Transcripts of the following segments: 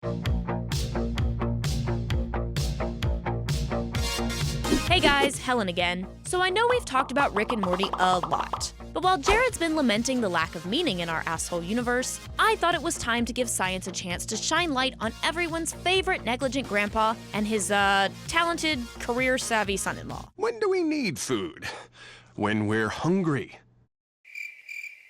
Hey guys, Helen again. So I know we've talked about Rick and Morty a lot. But while Jared's been lamenting the lack of meaning in our asshole universe, I thought it was time to give science a chance to shine light on everyone's favorite negligent grandpa and his, talented, career-savvy son-in-law. When do we need food? When we're hungry.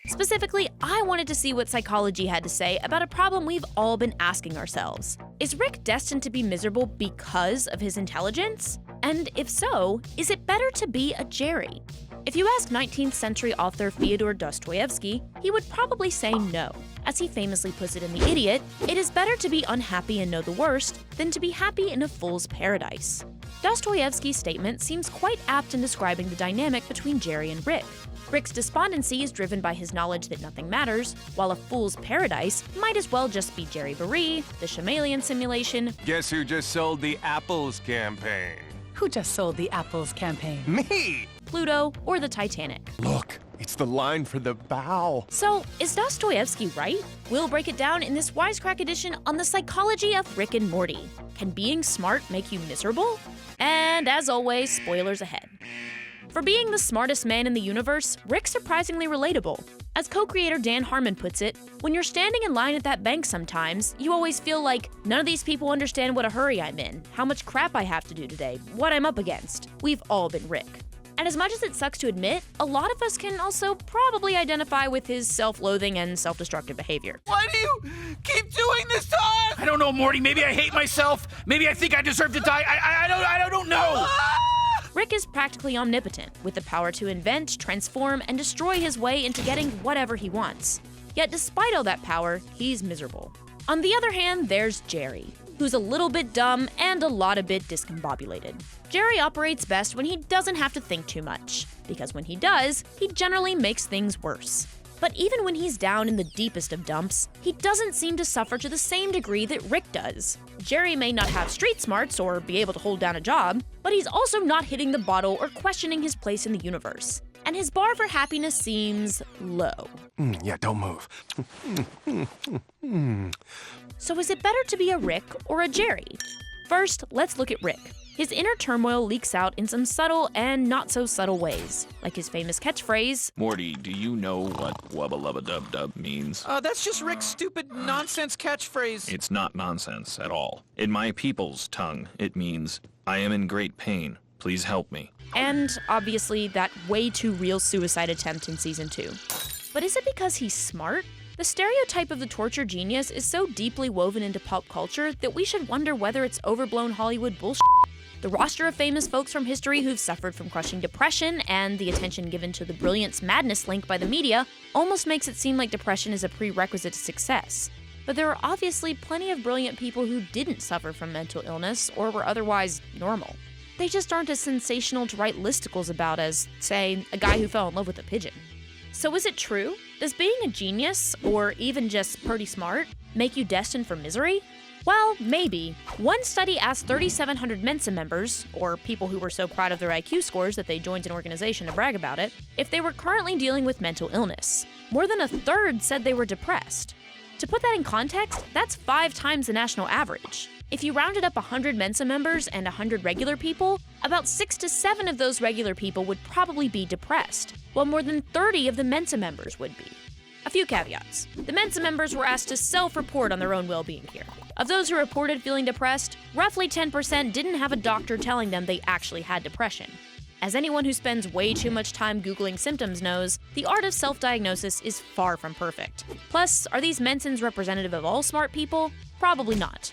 Specifically, I wanted to see what psychology had to say about a problem we've all been asking ourselves. Is Rick destined to be miserable because of his intelligence? And if so, is it better to be a Jerry? If you ask 19th century author Fyodor Dostoevsky, he would probably say no. As he famously puts it in The Idiot, it is better to be unhappy and know the worst than to be happy in a fool's paradise. Dostoevsky's statement seems quite apt in describing the dynamic between Jerry and Rick. Rick's despondency is driven by his knowledge that nothing matters, while a fool's paradise might as well just be Jerry Baree, the Chameleon simulation. Guess who just sold the Apples campaign? Who just sold the Apples campaign? Me! Pluto, or the Titanic. Look, it's the line for the bow. So, is Dostoevsky right? We'll break it down in this Wisecrack edition on the psychology of Rick and Morty. Can being smart make you miserable? And as always, spoilers ahead. For being the smartest man in the universe, Rick's surprisingly relatable. As co-creator Dan Harmon puts it, when you're standing in line at that bank sometimes, you always feel like, none of these people understand what a hurry I'm in, how much crap I have to do today, what I'm up against. We've all been Rick. And as much as it sucks to admit, a lot of us can also probably identify with his self-loathing and self-destructive behavior. Why do you keep doing this to us? I don't know, Morty. Maybe I hate myself. Maybe I think I deserve to die. I don't know. Rick is practically omnipotent, with the power to invent, transform, and destroy his way into getting whatever he wants. Yet despite all that power, he's miserable. On the other hand, there's Jerry, who's a little bit dumb and a lot a bit discombobulated. Jerry operates best when he doesn't have to think too much, because when he does, he generally makes things worse. But even when he's down in the deepest of dumps, he doesn't seem to suffer to the same degree that Rick does. Jerry may not have street smarts or be able to hold down a job, but he's also not hitting the bottle or questioning his place in the universe. And his bar for happiness seems low. Yeah, don't move. So is it better to be a Rick or a Jerry? First, let's look at Rick. His inner turmoil leaks out in some subtle and not so subtle ways, like his famous catchphrase, Morty, do you know what wubba lubba dub dub means? That's just Rick's stupid nonsense catchphrase. It's not nonsense at all. In my people's tongue, it means, I am in great pain. Please help me. And obviously that way too real suicide attempt in season 2. But is it because he's smart? The stereotype of the torture genius is so deeply woven into pop culture that we should wonder whether it's overblown Hollywood bullshit. The roster of famous folks from history who've suffered from crushing depression and the attention given to the brilliance madness link by the media almost makes it seem like depression is a prerequisite to success. But there are obviously plenty of brilliant people who didn't suffer from mental illness or were otherwise normal. They just aren't as sensational to write listicles about as, say, a guy who fell in love with a pigeon. So is it true? Does being a genius, or even just pretty smart, make you destined for misery? Well, maybe. One study asked 3,700 Mensa members, or people who were so proud of their IQ scores that they joined an organization to brag about it, if they were currently dealing with mental illness. More than a third said they were depressed. To put that in context, that's 5 times the national average. If you rounded up 100 Mensa members and 100 regular people, about 6 to 7 of those regular people would probably be depressed, while more than 30 of the Mensa members would be. A few caveats. The Mensa members were asked to self-report on their own well-being here. Of those who reported feeling depressed, roughly 10% didn't have a doctor telling them they actually had depression. As anyone who spends way too much time Googling symptoms knows, the art of self-diagnosis is far from perfect. Plus, are these Mensans representative of all smart people? Probably not.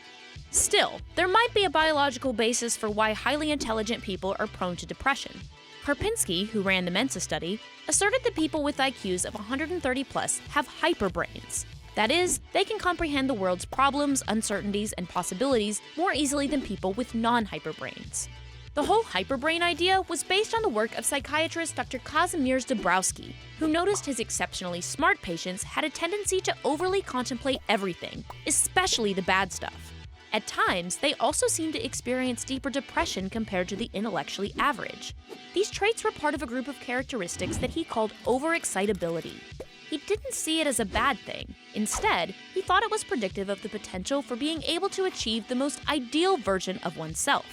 Still, there might be a biological basis for why highly intelligent people are prone to depression. Karpinski, who ran the Mensa study, asserted that people with IQs of 130 plus have hyperbrains. That is, they can comprehend the world's problems, uncertainties, and possibilities more easily than people with non-hyperbrains. The whole hyperbrain idea was based on the work of psychiatrist Dr. Kazimierz Dabrowski, who noticed his exceptionally smart patients had a tendency to overly contemplate everything, especially the bad stuff. At times, they also seemed to experience deeper depression compared to the intellectually average. These traits were part of a group of characteristics that he called overexcitability. he didn't see it as a bad thing. Instead, he thought it was predictive of the potential for being able to achieve the most ideal version of oneself.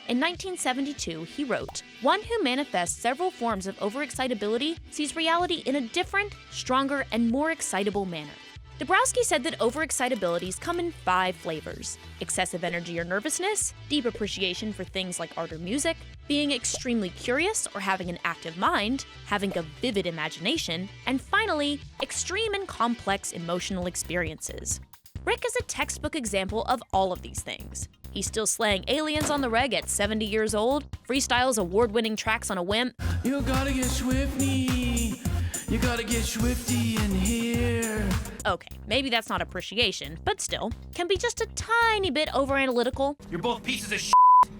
In 1972, he wrote, "One who manifests several forms of overexcitability sees reality in a different, stronger, and more excitable manner." Dabrowski said that overexcitabilities come in 5 flavors: excessive energy or nervousness, deep appreciation for things like art or music, being extremely curious or having an active mind, having a vivid imagination, and finally, extreme and complex emotional experiences. Rick is a textbook example of all of these things. He's still slaying aliens on the reg at 70 years old, freestyles award-winning tracks on a whim. You gotta get swifty. You gotta get swifty in here. Okay, maybe that's not appreciation, but still, can be just a tiny bit over-analytical. You're both pieces of shit.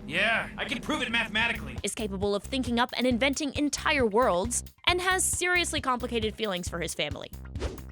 Yeah, I can prove it mathematically. Is capable of thinking up and inventing entire worlds, and has seriously complicated feelings for his family.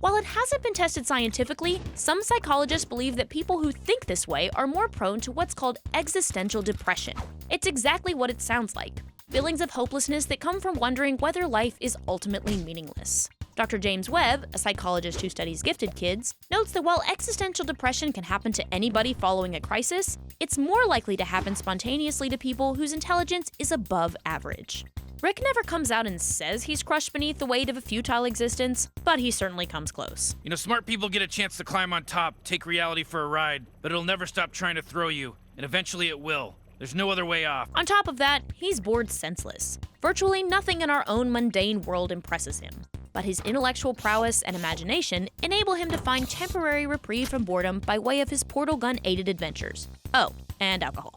While it hasn't been tested scientifically, some psychologists believe that people who think this way are more prone to what's called existential depression. It's exactly what it sounds like. Feelings of hopelessness that come from wondering whether life is ultimately meaningless. Dr. James Webb, a psychologist who studies gifted kids, notes that while existential depression can happen to anybody following a crisis, it's more likely to happen spontaneously to people whose intelligence is above average. Rick never comes out and says he's crushed beneath the weight of a futile existence, but he certainly comes close. You know, smart people get a chance to climb on top, take reality for a ride, but it'll never stop trying to throw you, and eventually it will. There's no other way off. On top of that, he's bored senseless. Virtually nothing in our own mundane world impresses him. But his intellectual prowess and imagination enable him to find temporary reprieve from boredom by way of his portal gun-aided adventures. Oh, and alcohol.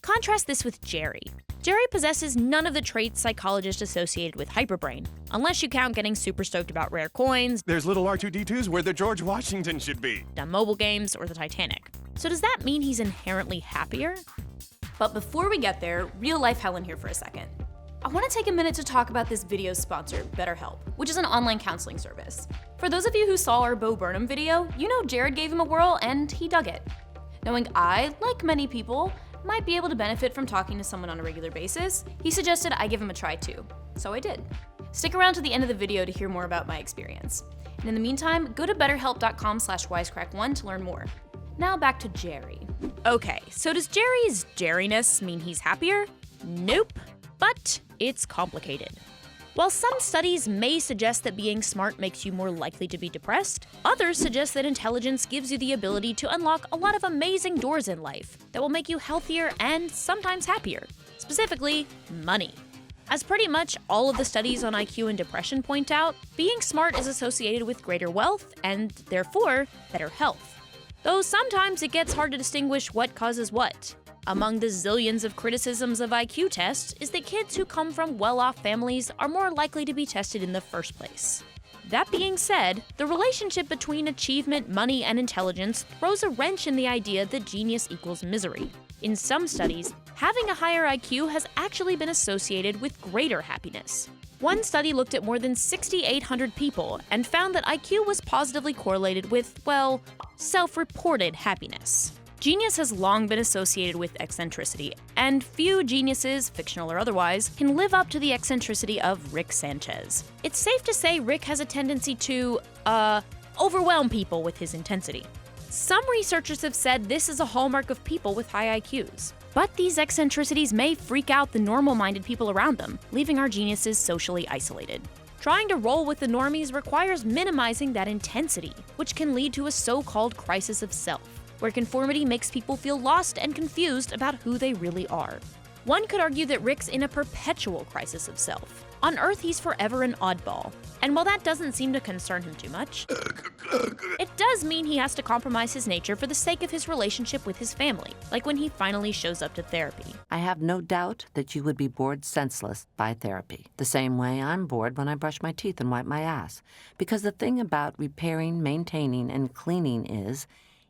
Contrast this with Jerry. Jerry possesses none of the traits psychologists associated with hyperbrain, unless you count getting super stoked about rare coins, There's little R2-D2s where the George Washington should be. dumb mobile games, or the Titanic. So does that mean he's inherently happier? But before we get there, real-life Helen here for a second. I want to take a minute to talk about this video's sponsor, BetterHelp, which is an online counseling service. For those of you who saw our Bo Burnham video, you know Jared gave him a whirl and he dug it. Knowing I, like many people, might be able to benefit from talking to someone on a regular basis, he suggested I give him a try too. So I did. Stick around to the end of the video to hear more about my experience. And in the meantime, go to betterhelp.com/wisecrack1 to learn more. Now back to Jerry. Okay, so does Jerry's Jerryness mean he's happier? Nope. But it's complicated. While some studies may suggest that being smart makes you more likely to be depressed, others suggest that intelligence gives you the ability to unlock a lot of amazing doors in life that will make you healthier and sometimes happier. Specifically, money. As pretty much all of the studies on IQ and depression point out, being smart is associated with greater wealth and, therefore, better health. Though sometimes it gets hard to distinguish what causes what. Among the zillions of criticisms of IQ tests is that kids who come from well-off families are more likely to be tested in the first place. That being said, the relationship between achievement, money, and intelligence throws a wrench in the idea that genius equals misery. In some studies, having a higher IQ has actually been associated with greater happiness. One study looked at more than 6,800 people and found that IQ was positively correlated with, well, self-reported happiness. Genius has long been associated with eccentricity, and few geniuses, fictional or otherwise, can live up to the eccentricity of Rick Sanchez. It's safe to say Rick has a tendency to, overwhelm people with his intensity. Some researchers have said this is a hallmark of people with high IQs. But these eccentricities may freak out the normal-minded people around them, leaving our geniuses socially isolated. Trying to roll with the normies requires minimizing that intensity, which can lead to a so-called crisis of self, where conformity makes people feel lost and confused about who they really are. One could argue that Rick's in a perpetual crisis of self. On Earth, he's forever an oddball. And while that doesn't seem to concern him too much, it does mean he has to compromise his nature for the sake of his relationship with his family, like when he finally shows up to therapy. I have no doubt that you would be bored senseless by therapy, the same way I'm bored when I brush my teeth and wipe my ass. Because the thing about repairing, maintaining, and cleaning is,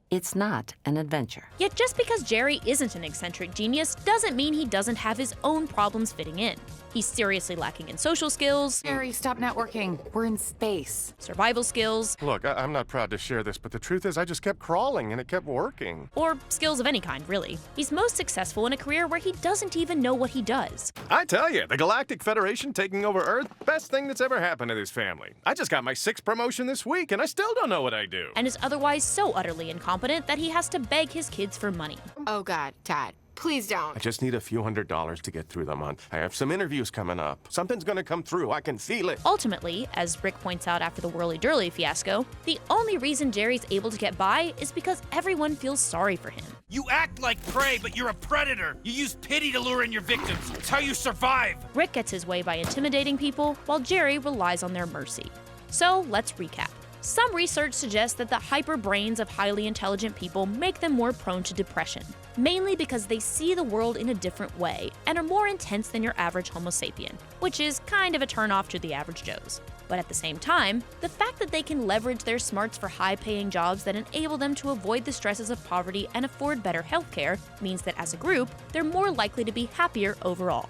It's not an adventure. Yet just because Jerry isn't an eccentric genius doesn't mean he doesn't have his own problems fitting in. He's seriously lacking in social skills, Jerry, stop networking. We're in space. survival skills, Look, I'm not proud to share this, but the truth is I just kept crawling and it kept working. or skills of any kind, really. He's most successful in a career where he doesn't even know what he does. I tell you, the Galactic Federation taking over Earth, best thing that's ever happened to this family. I just got my 6th promotion this week and I still don't know what I do. And is otherwise so utterly incompetent that he has to beg his kids for money. Oh God, Dad, please I don't. just need a few $100s to get through the month. I have some interviews coming up. Something's gonna come through, I can feel it. Ultimately, as Rick points out after the Whirly-Durly fiasco, the only reason Jerry's able to get by is because everyone feels sorry for him. You act like prey, but you're a predator. You use pity to lure in your victims. It's how you survive. Rick gets his way by intimidating people, while Jerry relies on their mercy. So let's recap. Some research suggests that the hyper brains of highly intelligent people make them more prone to depression, mainly because they see the world in a different way and are more intense than your average Homo sapien, which is kind of a turnoff to the average Joes. But at the same time, the fact that they can leverage their smarts for high-paying jobs that enable them to avoid the stresses of poverty and afford better healthcare means that as a group, they're more likely to be happier overall.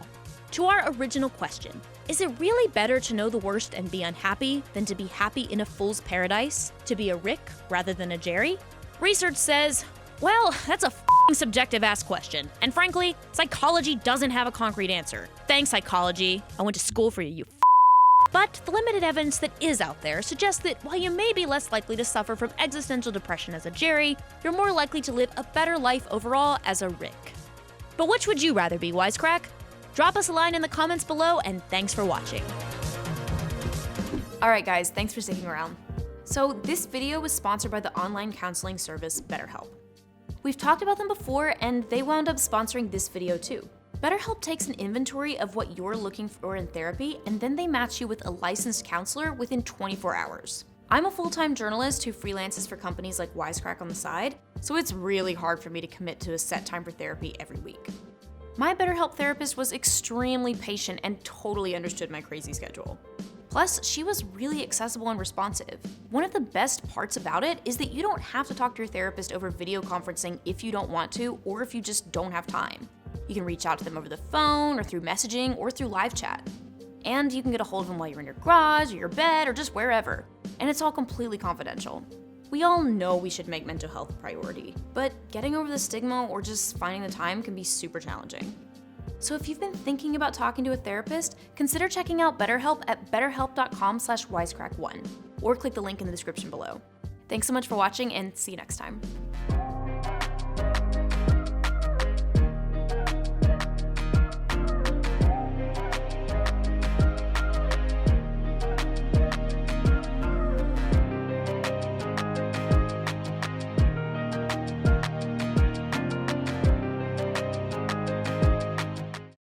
To our original question, is it really better to know the worst and be unhappy than to be happy in a fool's paradise? To be a Rick rather than a Jerry? Research says, well, that's a subjective-ass question, and frankly, psychology doesn't have a concrete answer. Thanks, psychology. I went to school for you, But the limited evidence that is out there suggests that while you may be less likely to suffer from existential depression as a Jerry, you're more likely to live a better life overall as a Rick. But which would you rather be, Wisecrack? Drop us a line in the comments below, and thanks for watching. Alright guys, thanks for sticking around. So this video was sponsored by the online counseling service BetterHelp. We've talked about them before, and they wound up sponsoring this video too. BetterHelp takes an inventory of what you're looking for in therapy, and then they match you with a licensed counselor within 24 hours. I'm a full-time journalist who freelances for companies like Wisecrack on the side, so it's really hard for me to commit to a set time for therapy every week. My BetterHelp therapist was extremely patient and totally understood my crazy schedule. Plus, she was really accessible and responsive. One of the best parts about it is that you don't have to talk to your therapist over video conferencing if you don't want to or if you just don't have time. You can reach out to them over the phone or through messaging or through live chat. And you can get a hold of them while you're in your garage or your bed or just wherever. And it's all completely confidential. We all know we should make mental health a priority, but getting over the stigma or just finding the time can be super challenging. So if you've been thinking about talking to a therapist, consider checking out BetterHelp at betterhelp.com/wisecrack1, or click the link in the description below. Thanks so much for watching, and see you next time.